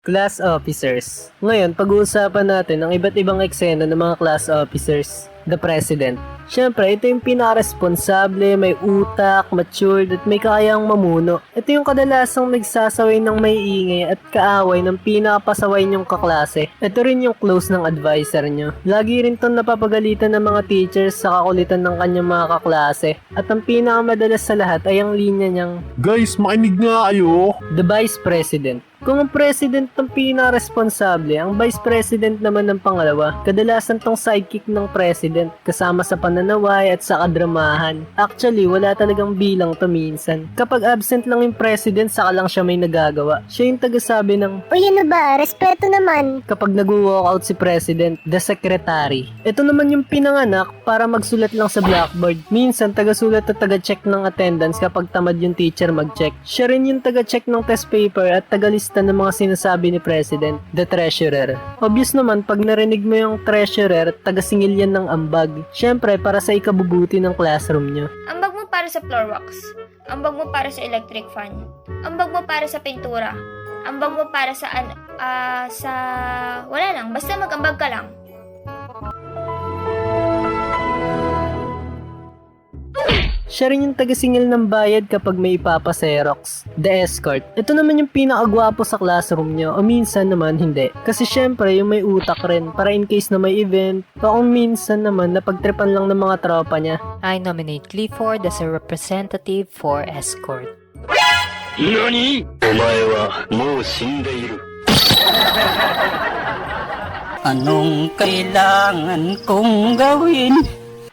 Class officers. Ngayon, pag-uusapan natin ang iba't ibang eksena ng mga class officers. The President. Siyempre, ito yung pinaka-responsable, may utak, matured, at may kayang mamuno. Ito yung kadalasang nagsasaway ng may ingay at kaaway ng pinakapasaway niyong kaklase. Ito rin yung close ng advisor niyo. Lagi rin itong napapagalitan ng mga teachers sa kakulitan ng kanyang mga kaklase. At ang pinakamadalas sa lahat ay ang linya niyang Guys, makinig nga kayo. The Vice President. Kung ang president ng pinaka-responsable, ang vice president naman ng pangalawa, kadalasan tong sidekick ng president kasama sa pananaway at sa kadramahan. Actually, wala talagang bilang to minsan. Kapag absent lang yung president, saka lang siya may nagagawa. Siya yung tagasabi ng, O yun na ba, respeto naman. kapag nag-walkout si president, the secretary. Ito naman yung pinanganak para magsulat lang sa blackboard. Minsan, taga-sulat at taga-check ng attendance kapag tamad yung teacher mag-check. Siya rin yung taga-check ng test paper at tagalista ng mga sinasabi ni president, the treasurer. Obvious naman, pag narinig mo yung treasurer, taga-singil yan ng ambag. Syempre, para sa ikabubuti ng classroom nyo. Ambag mo para sa floor wax. Ambag mo para sa electric fan. Ambag mo para sa pintura. Ambag mo para sa wala lang, basta mag-ambag ka lang. Siya rin yung taga-singil ng bayad kapag may ipapaserox. The escort. Ito naman yung pinakagwapo sa classroom nyo o minsan naman hindi. Kasi syempre yung may utak rin para in case na may event o kung minsan naman napagtripan lang ng mga tropa niya. I nominate Clifford as a representative for escort. NANI?! お前はもう死んでいる。 Anong kailangan kong gawin?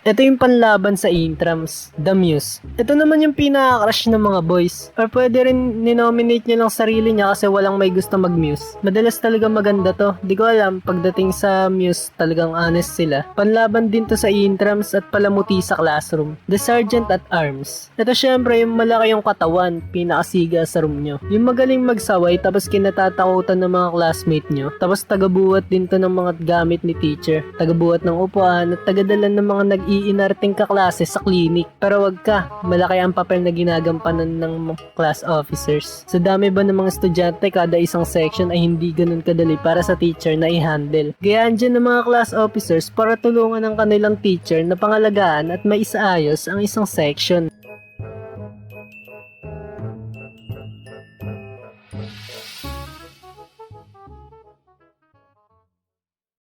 Ito yung panlaban sa intrams, The Muse. Ito naman yung pinaka-crush ng mga boys. Or pwede rin ninominate niya lang sarili niya kasi walang may gusto mag-muse. Madalas talaga maganda to. Di ko alam, pagdating sa Muse, talagang honest sila. Panlaban din to sa intrams at palamuti sa classroom. The Sergeant at Arms. Ito syempre yung malaki yung katawan, pinakasiga sa room nyo. Yung magaling magsaway tapos kinatatakutan ng mga classmate nyo. Tapos tagabuhat din to ng mga gamit ni teacher. Tagabuhat ng upuan at tagadala ng mga nag-iinarting kaklase sa clinic. Pero wag ka, malaki ang papel na ginagampanan ng class officers. Sa dami ba ng mga estudyante, kada isang section ay hindi ganun kadali para sa teacher na i-handle. Gayaan dyan ng mga class officers para tulungan ang kanilang teacher na pangalagaan at maisaayos ang isang section.